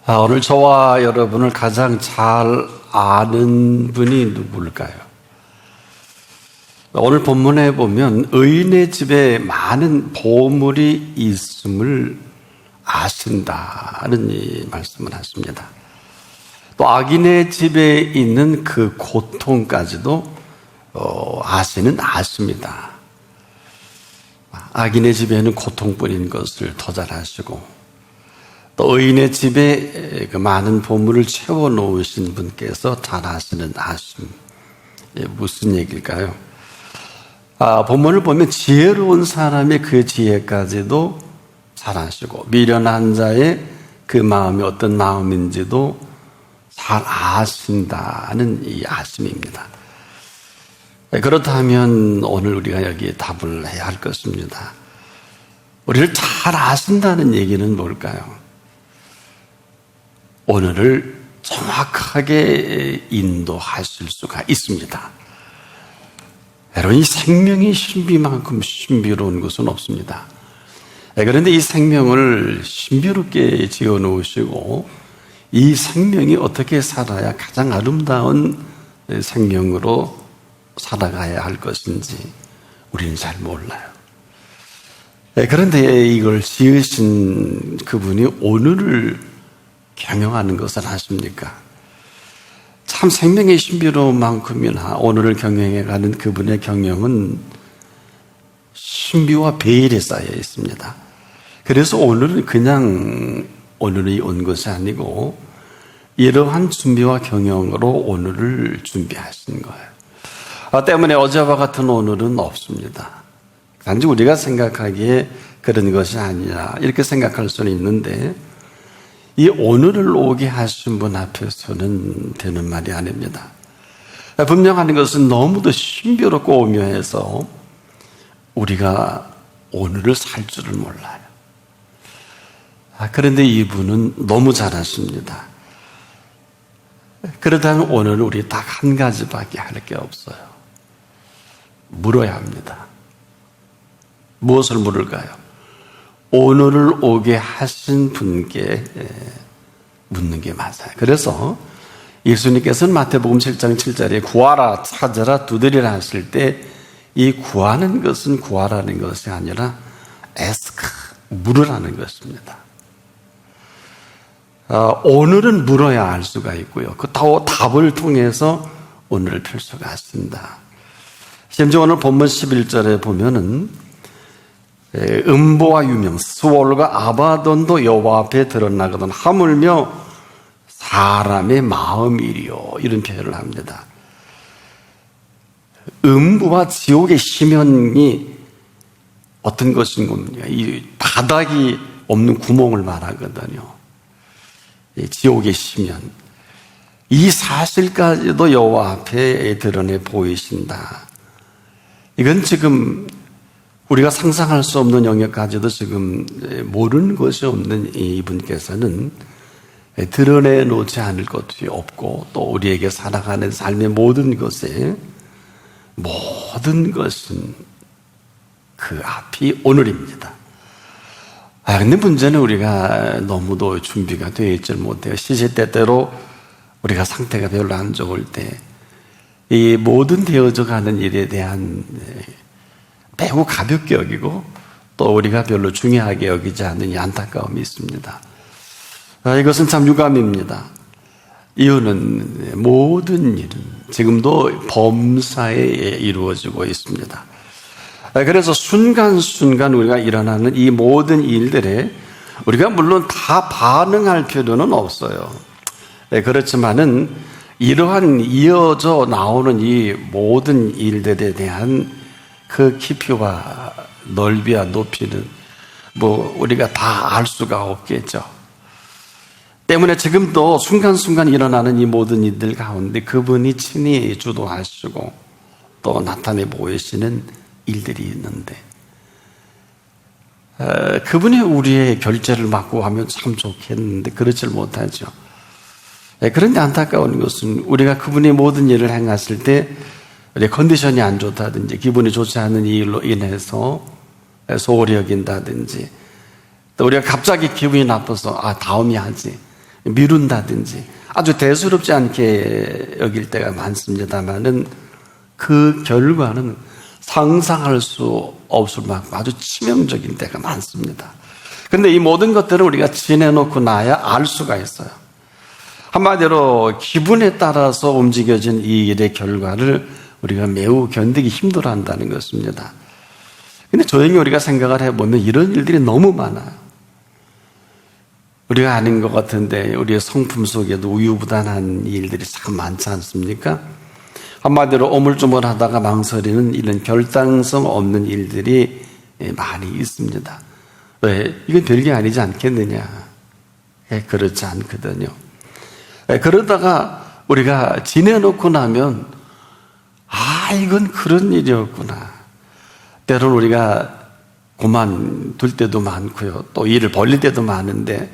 오늘 저와 여러분을 가장 잘 아는 분이 누구일까요? 오늘 본문에 보면 의인의 집에 많은 보물이 있음을 아신다는 이 말씀을 하십니다. 또 악인의 집에 있는 그 고통까지도 아십니다. 악인의 집에는 고통뿐인 것을 더 잘 아시고 또 의인의 집에 그 많은 보물을 채워 놓으신 분께서 잘 아시는 아심. 무슨 얘기일까요? 본문을 보면 지혜로운 사람의 그 지혜까지도 잘 아시고 미련한 자의 그 마음이 어떤 마음인지도 잘 아신다는 이 아심입니다. 그렇다면 오늘 우리가 여기에 답을 해야 할 것입니다. 우리를 잘 아신다는 얘기는 뭘까요? 오늘을 정확하게 인도하실 수가 있습니다. 여러분, 이 생명의 신비만큼 신비로운 것은 없습니다. 그런데 이 생명을 신비롭게 지어 놓으시고 이 생명이 어떻게 살아야 가장 아름다운 생명으로 살아가야 할 것인지 우리는 잘 몰라요. 그런데 이걸 지으신 그분이 오늘을 경영하는 것을 아십니까? 참 생명의 신비로운 만큼이나 오늘을 경영해가는 그분의 경영은 신비와 베일에 쌓여 있습니다. 그래서 오늘은 그냥 오늘이 온 것이 아니고 이러한 준비와 경영으로 오늘을 준비하신 거예요. 때문에 어제와 같은 오늘은 없습니다. 단지 우리가 생각하기에 그런 것이 아니라 이렇게 생각할 수는 있는데 이 오늘을 오게 하신 분 앞에서는 되는 말이 아닙니다. 분명한 것은 너무도 신비롭고 오묘해서 우리가 오늘을 살 줄을 몰라요. 그런데 이분은 너무 잘하십니다. 그렇다면 오늘 우리 딱 한 가지밖에 할 게 없어요. 물어야 합니다. 무엇을 물을까요? 오늘을 오게 하신 분께 묻는 게 맞아요. 그래서 예수님께서는 마태복음 7장 7절에 구하라, 찾으라, 두드리라 하실 때 이 구하는 것은 구하라는 것이 아니라 ask, 물으라는 것입니다. 오늘은 물어야 알 수가 있고요. 그 답을 통해서 오늘을 펼 수가 있습니다. 심지어 오늘 본문 11절에 보면은 음보와 유명, 스월과 아바돈도 여호와 앞에 드러나거든 하물며 사람의 마음이리요, 이런 표현을 합니다. 음부와 지옥의 심연이 어떤 것인가? 이 바닥이 없는 구멍을 말하거든요. 이 지옥의 심연, 이 사실까지도 여호와 앞에 드러내 보이신다. 이건 지금 우리가 상상할 수 없는 영역까지도 지금 모르는 것이 없는 이분께서는 드러내놓지 않을 것이 없고 또 우리에게 살아가는 삶의 모든 것에 모든 것은 그 앞이 오늘입니다. 근데 문제는 우리가 너무도 준비가 되어 있지 못해요. 시시때때로 우리가 상태가 별로 안 좋을 때 이 모든 되어져 가는 일에 대한 매우 가볍게 여기고 또 우리가 별로 중요하게 여기지 않는 이 안타까움이 있습니다. 이것은 참 유감입니다. 이유는 모든 일은 지금도 범사에 이루어지고 있습니다. 그래서 순간순간 우리가 일어나는 이 모든 일들에 우리가 물론 다 반응할 필요는 없어요. 그렇지만은 이러한 이어져 나오는 이 모든 일들에 대한 그 깊이와 넓이와 높이는 우리가 다 알 수가 없겠죠. 때문에 지금도 순간순간 일어나는 이 모든 일들 가운데 그분이 친히 주도하시고 또 나타내 보이시는 일들이 있는데 그분이 우리의 결제를 맡고 하면 참 좋겠는데 그렇지 못하죠. 그런데 안타까운 것은 우리가 그분의 모든 일을 행하실 때 우리 컨디션이 안 좋다든지 기분이 좋지 않은 일로 인해서 소홀히 여긴다든지 또 우리가 갑자기 기분이 나빠서 다음에 하지 미룬다든지 아주 대수롭지 않게 여길 때가 많습니다만은 그 결과는 상상할 수 없을 만큼 아주 치명적인 때가 많습니다. 그런데 이 모든 것들을 우리가 지내놓고 나야 알 수가 있어요. 한마디로 기분에 따라서 움직여진 이 일의 결과를 우리가 매우 견디기 힘들어한다는 것입니다. 근데 조용히 우리가 생각을 해보면 이런 일들이 너무 많아요. 우리가 아는 것 같은데 우리의 성품 속에도 우유부단한 일들이 참 많지 않습니까? 한마디로 오물조물하다가 망설이는 이런 결단성 없는 일들이 많이 있습니다. 왜? 이건 별게 아니지 않겠느냐? 그렇지 않거든요. 그러다가 우리가 지내놓고 나면 이건 그런 일이었구나. 때로는 우리가 그만둘 때도 많고요. 또 일을 벌릴 때도 많은데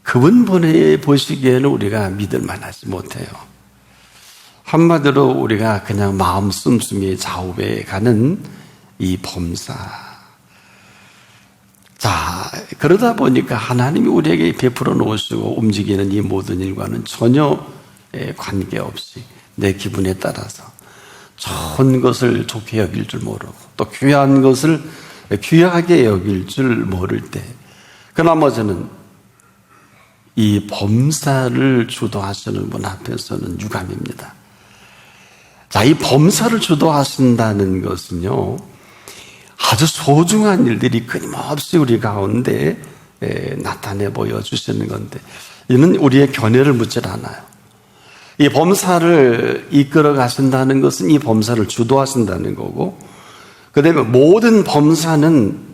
그분 보시기에는 우리가 믿을 만하지 못해요. 한마디로 우리가 그냥 마음 씀씀이에 좌우에 가는 이 범사. 자, 그러다 보니까 하나님이 우리에게 베풀어 놓으시고 움직이는 이 모든 일과는 전혀 관계없이 내 기분에 따라서 좋은 것을 좋게 여길 줄 모르고 또 귀한 것을 귀하게 여길 줄 모를 때 그 나머지는 이 범사를 주도하시는 분 앞에서는 유감입니다. 자, 이 범사를 주도하신다는 것은요, 아주 소중한 일들이 끊임없이 우리 가운데 나타내 보여주시는 건데, 이는 우리의 견해를 묻질 않아요. 이 범사를 이끌어 가신다는 것은 이 범사를 주도하신다는 거고, 그 다음에 모든 범사는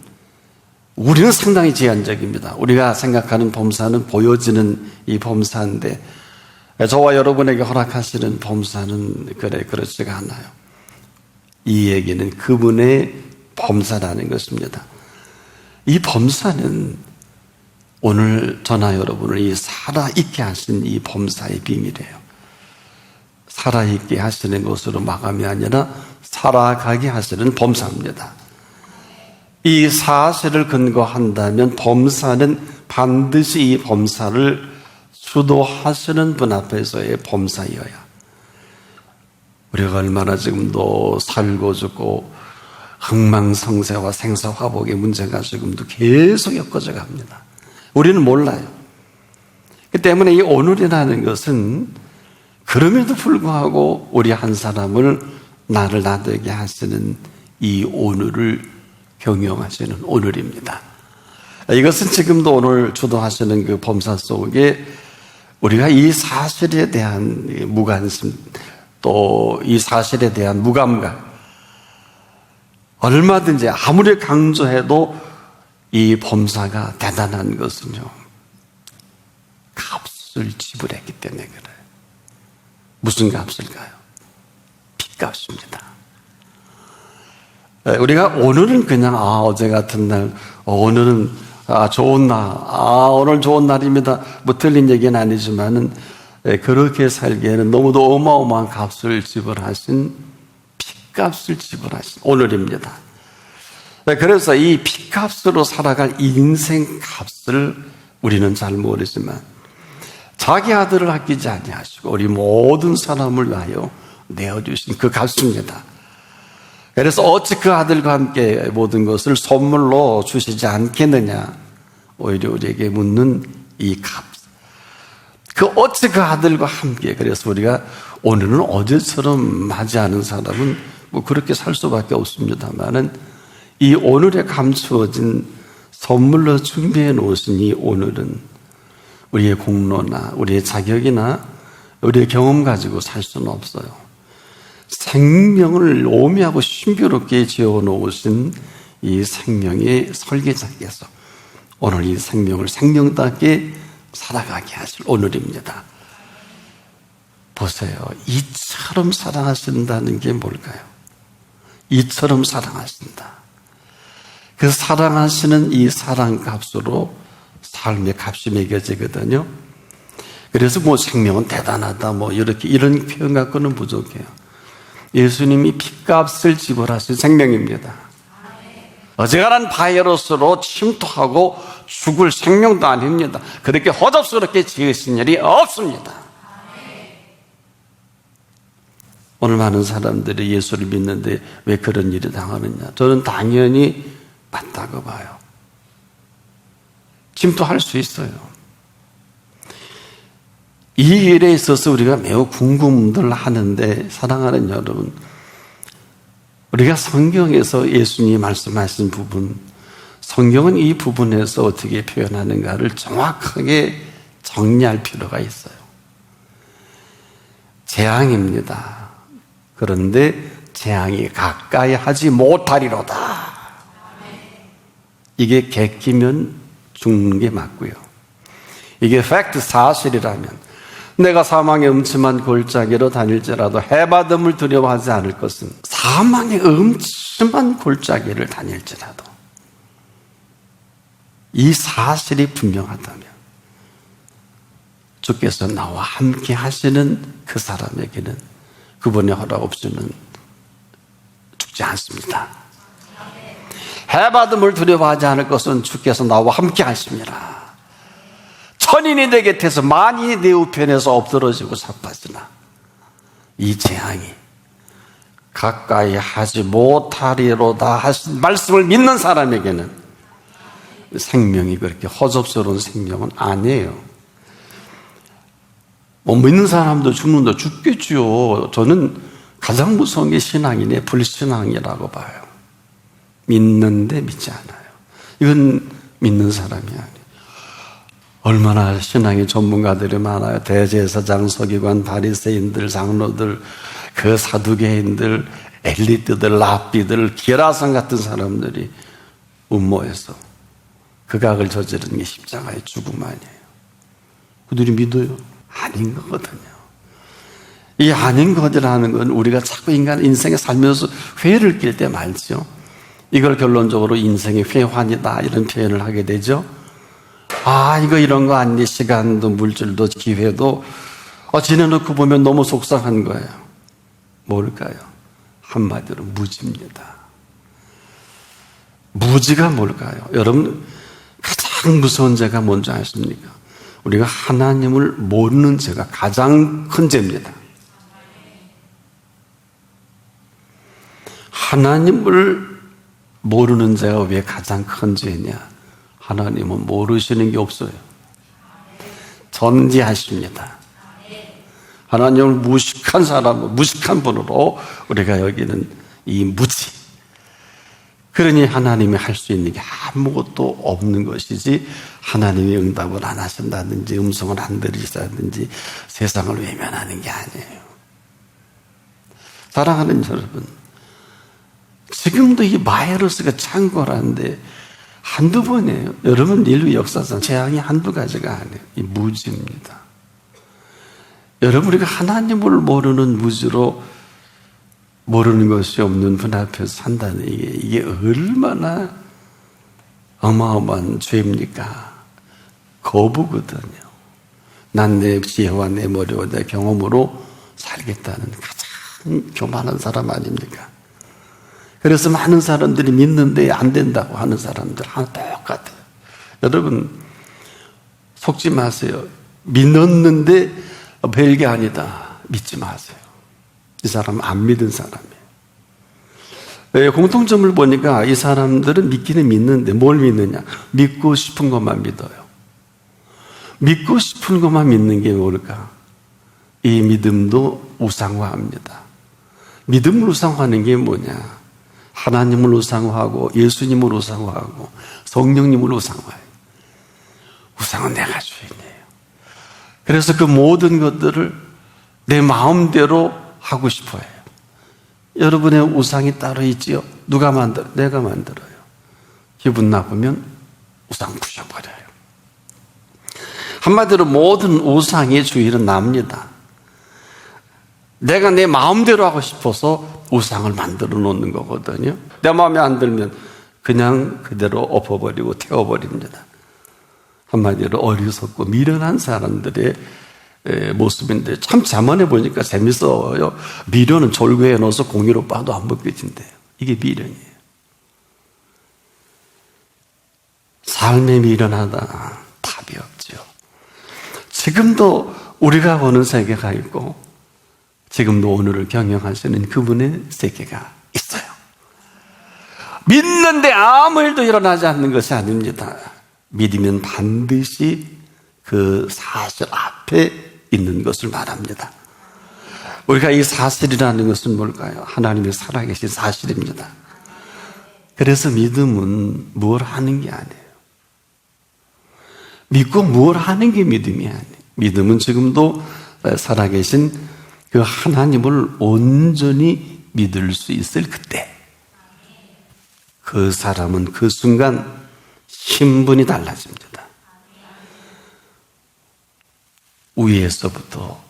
우리는 상당히 제한적입니다. 우리가 생각하는 범사는 보여지는 이 범사인데, 저와 여러분에게 허락하시는 범사는 그렇지가 않아요. 이 얘기는 그분의 범사라는 것입니다. 이 범사는 오늘 저나 여러분을 이 살아있게 하신 이 범사의 비밀이에요. 살아있게 하시는 것으로 마감이 아니라 살아가게 하시는 범사입니다. 이 사실을 근거한다면 범사는 반드시 이 범사를 주도하시는 분 앞에서의 범사여야. 우리가 얼마나 지금도 살고 죽고 흥망성쇠와 생사화복의 문제가 지금도 계속 엮어져 갑니다. 우리는 몰라요. 그 때문에 이 오늘이라는 것은 그럼에도 불구하고 우리 한 사람을 나를 나되게 하시는 이 오늘을 경영하시는 오늘입니다. 이것은 지금도 오늘 주도하시는 그 범사 속에 우리가 이 사실에 대한 무관심, 또 이 사실에 대한 무감각, 얼마든지 아무리 강조해도 이 범사가 대단한 것은요, 값을 지불했기 때문에 그래요. 무슨 값일까요? 핏값입니다. 우리가 오늘은 그냥 어제 같은 날, 오늘은 좋은 날, 오늘 좋은 날입니다. 뭐 틀린 얘기는 아니지만은 그렇게 살기에는 너무도 어마어마한 값을 지불하신, 핏값을 지불하신 오늘입니다. 그래서 이 핏값으로 살아갈 인생 값을 우리는 잘 모르지만 자기 아들을 아끼지 아니하시고 우리 모든 사람을 위하여 내어주신 그 값입니다. 그래서 어찌 그 아들과 함께 모든 것을 선물로 주시지 않겠느냐, 오히려 우리에게 묻는 이 값. 어찌 그 아들과 함께. 그래서 우리가 오늘은 어제처럼 맞이하는 사람은 뭐 그렇게 살 수밖에 없습니다만은 이 오늘에 감추어진 선물로 준비해 놓으신 이 오늘은 우리의 공로나 우리의 자격이나 우리의 경험 가지고 살 수는 없어요. 생명을 오묘하고 신비롭게 지어놓으신 이 생명의 설계자께서 오늘 이 생명을 생명답게 살아가게 하실 오늘입니다. 보세요. 이처럼 사랑하신다는 게 뭘까요? 이처럼 사랑하신다. 그 사랑하시는 이 사랑값으로 삶의 값이 매겨지거든요. 그래서 뭐 생명은 대단하다 뭐 이런 표현 갖고는 부족해요. 예수님이 핏값을 지불하신 생명입니다. 어지간한 바이러스로 침투하고 죽을 생명도 아닙니다. 그렇게 허접스럽게 지으신 일이 없습니다. 오늘 많은 사람들이 예수를 믿는데 왜 그런 일이 당하느냐? 저는 당연히 맞다고 봐요. 침투할 수 있어요. 이 일에 있어서 우리가 매우 궁금들 하는데, 사랑하는 여러분, 우리가 성경에서 예수님이 말씀하신 부분, 성경은 이 부분에서 어떻게 표현하는가를 정확하게 정리할 필요가 있어요. 재앙입니다. 그런데 재앙이 가까이 하지 못하리로다. 이게 객기면 죽는 게 맞고요. 이게 팩트, 사실이라면 내가 사망의 음침한 골짜기로 다닐지라도 해받음을 두려워하지 않을 것은, 사망의 음침한 골짜기를 다닐지라도 이 사실이 분명하다면 주께서 나와 함께 하시는 그 사람에게는 그분의 허락 없이는 죽지 않습니다. 해받음을 두려워하지 않을 것은 주께서 나와 함께 하심이라. 천인이 내 곁에서 만인이 내 우편에서 엎드러지고 자빠지나 이 재앙이 가까이 하지 못하리로다 하신 말씀을 믿는 사람에게는 생명이 그렇게 허접스러운 생명은 아니에요. 뭐 믿는 사람도 죽는다, 죽겠지요. 저는 가장 무서운 게 신앙이네, 불신앙이라고 봐요. 믿는데 믿지 않아요. 이건 믿는 사람이 아니에요. 얼마나 신앙의 전문가들이 많아요. 대제사장, 서기관, 바리새인들, 장로들, 그 사두개인들, 엘리트들, 랍비들, 기라상 같은 사람들이 음모해서 극악을 저지르는 게 십자가의 죽음 아니에요. 그들이 믿어요? 아닌 거거든요. 이 아닌 것이라는 건 우리가 자꾸 인생에 살면서 회를 낄 때 많죠. 이걸 결론적으로 인생의 회환이다 이런 표현을 하게 되죠. 아, 이거 이런 거 아니, 시간도 물질도 기회도 지내놓고 보면 너무 속상한 거예요. 뭘까요? 한마디로 무지입니다. 무지가 뭘까요? 여러분, 가장 무서운 죄가 뭔지 아십니까? 우리가 하나님을 모르는 죄가 가장 큰 죄입니다. 하나님을 모르는 죄가 왜 가장 큰 죄냐? 하나님은 모르시는 게 없어요. 전지하십니다. 하나님을 무식한 사람, 무식한 분으로 우리가 여기는 이 무지. 그러니 하나님이 할 수 있는 게 아무것도 없는 것이지, 하나님이 응답을 안 하신다든지 음성을 안 들으시다든지 세상을 외면하는 게 아니에요. 사랑하는 여러분, 지금도 이 바이러스가 창궐하는데 한두 번이에요. 여러분, 인류 역사상 재앙이 한두 가지가 아니에요. 이 무지입니다. 여러분, 우리가 하나님을 모르는 무지로 모르는 것이 없는 분 앞에서 산다는 이게 얼마나 어마어마한 죄입니까? 거부거든요. 난 내 지혜와 내 머리와 내 경험으로 살겠다는 가장 교만한 사람 아닙니까? 그래서 많은 사람들이 믿는데 안 된다고 하는 사람들 하나 똑같아요. 여러분, 속지 마세요. 믿었는데 별게 아니다. 믿지 마세요. 이 사람은 안 믿은 사람이에요. 공통점을 보니까 이 사람들은 믿기는 믿는데 뭘 믿느냐? 믿고 싶은 것만 믿어요. 믿고 싶은 것만 믿는 게 뭘까? 이 믿음도 우상화합니다. 믿음을 우상화하는 게 뭐냐? 하나님을 우상화하고 예수님을 우상화하고 성령님을 우상화해요. 우상은 내가 주인이에요. 그래서 그 모든 것들을 내 마음대로 하고 싶어 해요. 여러분의 우상이 따로 있지요? 누가 만들어요? 내가 만들어요. 기분 나쁘면 우상 부셔버려요. 한마디로 모든 우상의 주인은 납니다. 내가 내 마음대로 하고 싶어서 우상을 만들어 놓는 거거든요. 내 마음에 안 들면 그냥 그대로 엎어버리고 태워버립니다. 한마디로 어리석고 미련한 사람들의 모습인데, 참 자만해 보니까 재밌어요. 미련은 졸개에 넣어서 공유로 빠도 안 벗겨진대요. 이게 미련이에요. 삶에 미련하다 답이 없죠. 지금도 우리가 보는 세계가 있고 지금도 오늘을 경영하시는 그분의 세계가 있어요. 믿는데 아무 일도 일어나지 않는 것이 아닙니다. 믿으면 반드시 그 사실 앞에 있는 것을 말합니다. 우리가 이 사실이라는 것은 뭘까요? 하나님의 살아계신 사실입니다. 그래서 믿음은 뭘 하는 게 아니에요. 믿고 뭘 하는 게 믿음이 아니에요. 믿음은 지금도 살아계신 그 하나님을 온전히 믿을 수 있을 그때 그 사람은 그 순간 신분이 달라집니다. 위에서부터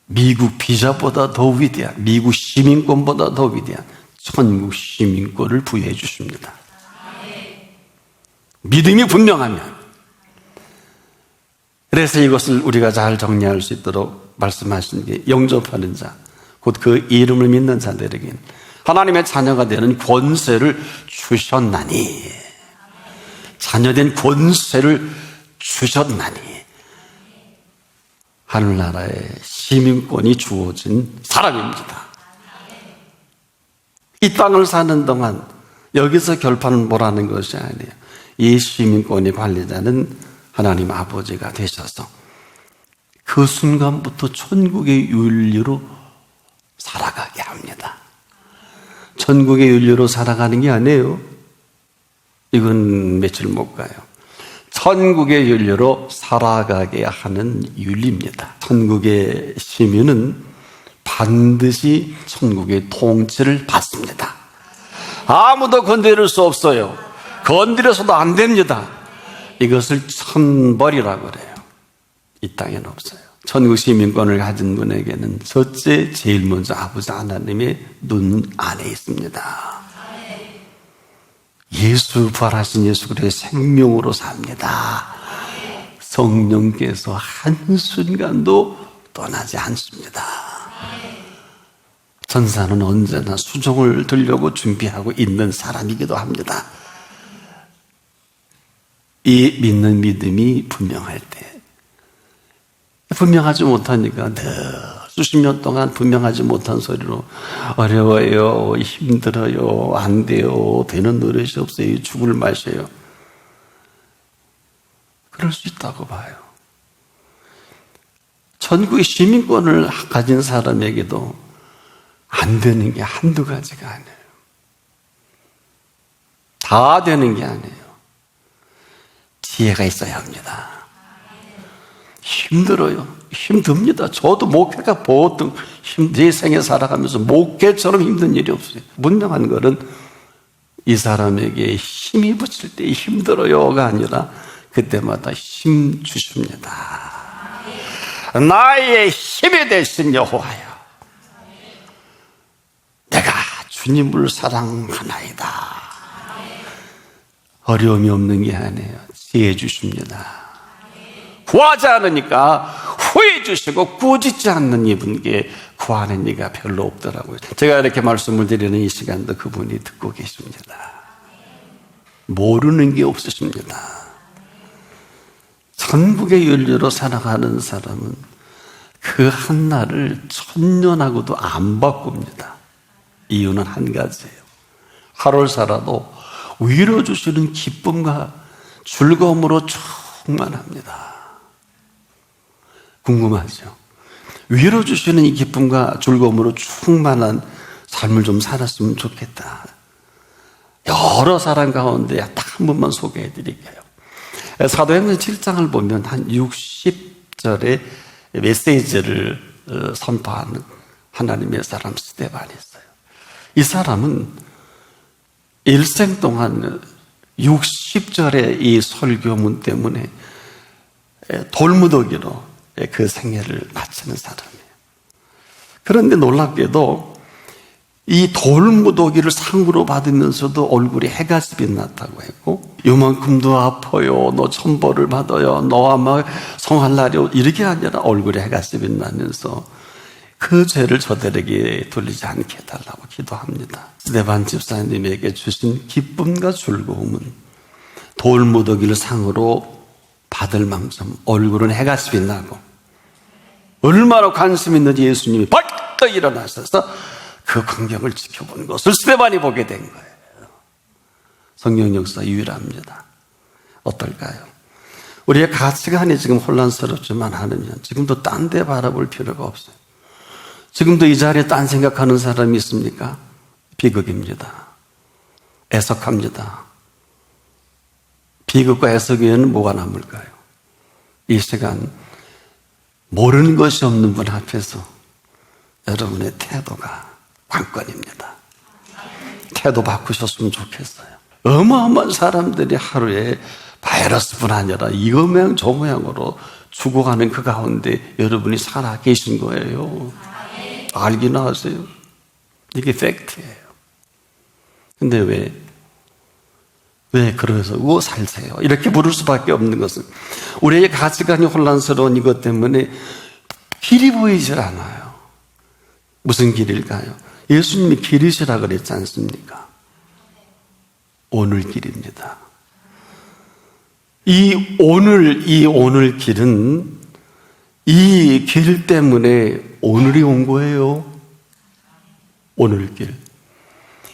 미국 비자보다 더 위대한, 미국 시민권보다 더 위대한 천국 시민권을 부여해 주십니다. 믿음이 분명하면. 그래서 이것을 우리가 잘 정리할 수 있도록 말씀하신 게 영접하는 자, 곧 그 이름을 믿는 자들에게는 하나님의 자녀가 되는 권세를 주셨나니, 자녀된 권세를 주셨나니, 하늘나라의 시민권이 주어진 사람입니다. 이 땅을 사는 동안 여기서 결판을 보라는 것이 아니에요. 이 시민권의 관리자는 하나님 아버지가 되셔서 그 순간부터 천국의 윤리로 살아가게 합니다. 천국의 윤리로 살아가는 게 아니에요. 이건 며칠 못 가요. 천국의 윤리로 살아가게 하는 윤리입니다. 천국의 시민은 반드시 천국의 통치를 받습니다. 아무도 건드릴 수 없어요. 건드려서도 안 됩니다. 이것을 천벌이라고 그래요. 이 땅에는 없어요. 천국 시민권을 가진 분에게는 첫째 제일 먼저 아버지 하나님의 눈 안에 있습니다. 예수 부활하신 예수 그리스도의 생명으로 삽니다. 성령께서 한순간도 떠나지 않습니다. 전사는 언제나 수종을 들려고 준비하고 있는 사람이기도 합니다. 이 믿는 믿음이 분명할 때, 분명하지 못하니까 수십 년 동안 분명하지 못한 소리로 어려워요, 힘들어요, 안 돼요, 되는 노릇이 없어요, 죽을 맛이에요. 그럴 수 있다고 봐요. 천국의 시민권을 가진 사람에게도 안 되는 게 한두 가지가 아니에요. 다 되는 게 아니에요. 지혜가 있어야 합니다. 힘들어요. 힘듭니다. 저도 목회가 보통 제 생에 살아가면서 목회처럼 힘든 일이 없어요. 분명한 것은 이 사람에게 힘이 붙일 때 힘들어요가 아니라 그때마다 힘 주십니다. 나의 힘이 되신 여호와여, 내가 주님을 사랑하나이다. 어려움이 없는 게 아니에요. 지혜 주십니다. 구하지 않으니까 후회 주시고 꾸짖지 않는 이분께 구하는 이가 별로 없더라고요. 제가 이렇게 말씀을 드리는 이 시간도 그분이 듣고 계십니다. 모르는 게 없으십니다. 천국의 윤리로 살아가는 사람은 그 한날을 천년하고도 안 바꿉니다. 이유는 한 가지예요. 하루를 살아도 위로 주시는 기쁨과 즐거움으로 충만합니다. 궁금하죠? 위로 주시는 이 기쁨과 즐거움으로 충만한 삶을 좀 살았으면 좋겠다. 여러 사람 가운데 딱 한 번만 소개해 드릴게요. 사도행전 7장을 보면 한 60절의 메시지를 선포하는 하나님의 사람 스데반이 있어요. 이 사람은 일생 동안 60절의 이 설교문 때문에 돌무더기로 그 생애를 마치는 사람이에요. 그런데 놀랍게도 이 돌무더기를 상으로 받으면서도 얼굴이 해같이 빛났다고 했고, 요만큼도 아파요, 너 천벌을 받아요, 너와 막 성할 날이 이렇게 아니라 얼굴이 해같이 빛나면서 그 죄를 저들에게 돌리지 않게 해달라고 기도합니다. 스데반 집사님에게 주신 기쁨과 즐거움은 돌무더기를 상으로 받을 만큼 얼굴은 해가슴이 나고 얼마나 관심 있는지 예수님이 벌떡 일어나셔서 그 광경을 지켜본 것을 스데반이 보게 된 거예요. 성경 역사 유일합니다. 어떨까요? 우리의 가치관이 지금 혼란스럽지만 않으면 지금도 딴 데 바라볼 필요가 없어요. 지금도 이 자리에 딴 생각하는 사람이 있습니까? 비극입니다. 애석합니다. 비극과 애석 외에는 뭐가 남을까요? 이 시간 모르는 것이 없는 분 앞에서 여러분의 태도가 관건입니다. 태도 바꾸셨으면 좋겠어요. 어마어마한 사람들이 하루에 바이러스뿐 아니라 이거 모양 저 모양으로 죽어가는 그 가운데 여러분이 살아 계신 거예요. 알기나 하세요. 이게 팩트예요. 근데 왜 그러서 살세요? 이렇게 부를 수밖에 없는 것은 우리의 가치관이 혼란스러운 이것 때문에 길이 보이질 않아요. 무슨 길일까요? 예수님이 길이시라 그랬지 않습니까? 오늘 길입니다. 이 오늘 길은 이 길 때문에 오늘이 온 거예요. 오늘 길.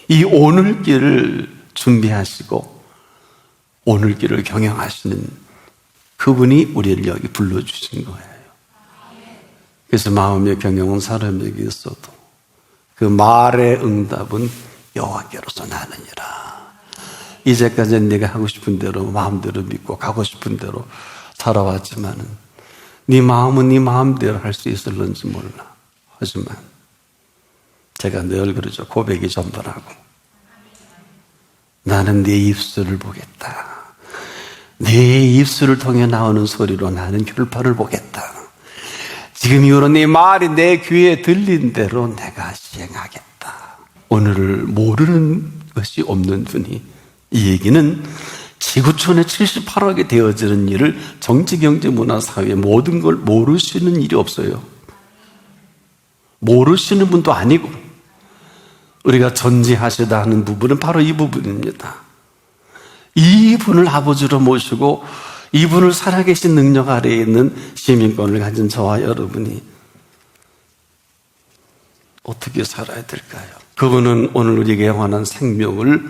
이 오늘 길을 준비하시고 오늘 길을 경영하시는 그분이 우리를 여기 불러주신 거예요. 그래서 마음의 경영은 사람에게 있어도 그 말의 응답은 여호와께로서 나느니라. 이제까지는 네가 하고 싶은 대로 마음대로 믿고 가고 싶은 대로 살아왔지만은 네 마음은 네 마음대로 할 수 있을런지 몰라. 하지만 제가 늘 그러죠. 고백이 전달하고 나는 네 입술을 보겠다. 네 입술을 통해 나오는 소리로 나는 결판을 보겠다. 지금 이후로 네 말이 내 귀에 들린 대로 내가 시행하겠다. 오늘을 모르는 것이 없는 분이 이 얘기는 지구촌에 78억이 되어지는 일을 정치, 경제, 문화, 사회 모든 걸 모르시는 일이 없어요. 모르시는 분도 아니고 우리가 전지하시다 하는 부분은 바로 이 부분입니다. 이분을 아버지로 모시고 이분을 살아계신 능력 아래에 있는 시민권을 가진 저와 여러분이 어떻게 살아야 될까요? 그분은 오늘 우리에게 영원한 생명을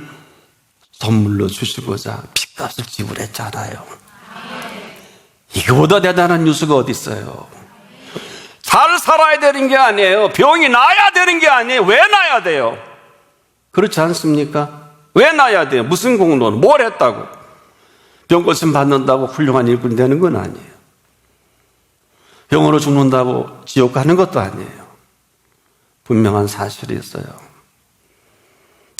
선물로 주시고자 핏값을 지불했잖아요. 이거보다 대단한 뉴스가 어디 있어요? 잘 살아야 되는 게 아니에요. 병이 나야 되는 게 아니에요. 왜 나야 돼요? 그렇지 않습니까? 왜 나야 돼요? 무슨 공로는 뭘 했다고? 병고침 받는다고 훌륭한 일꾼이 되는 건 아니에요. 병으로 죽는다고 지옥 가는 것도 아니에요. 분명한 사실이 있어요.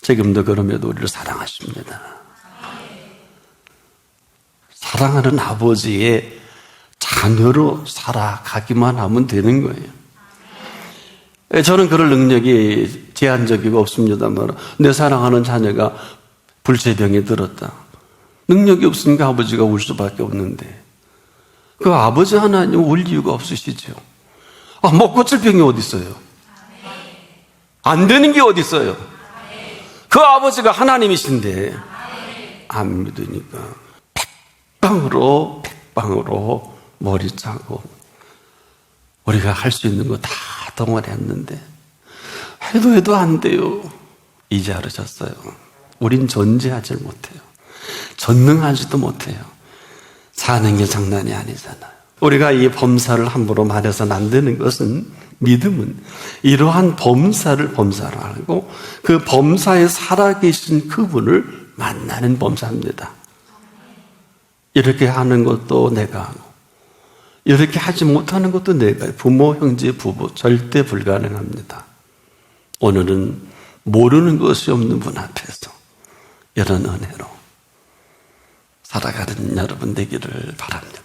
지금도 그럼에도 우리를 사랑하십니다. 사랑하는 아버지의 자녀로 살아가기만 하면 되는 거예요. 저는 그럴 능력이 제한적이고 없습니다만 내 사랑하는 자녀가 불치병에 들었다. 능력이 없으니까 아버지가 울 수밖에 없는데 그 아버지 하나님 울 이유가 없으시죠. 못 고칠 병이 어디 있어요? 안 되는 게 어디 있어요? 그 아버지가 하나님이신데 안 믿으니까 백방으로 머리 짜고 우리가 할 수 있는 거 다 동원했는데 해도 안 돼요. 이제 알으셨어요. 우린 존재하지 못해요. 전능하지도 못해요. 사는 게 장난이 아니잖아요. 우리가 이 범사를 함부로 말해서는 안 되는 것은 믿음은 이러한 범사를 알고 그 범사에 살아계신 그분을 만나는 범사입니다. 이렇게 하는 것도 내가 하고 이렇게 하지 못하는 것도 내가 부모, 형제, 부부 절대 불가능합니다. 오늘은 모르는 것이 없는 분 앞에서 이런 은혜로 살아가는 여러분 되기를 바랍니다.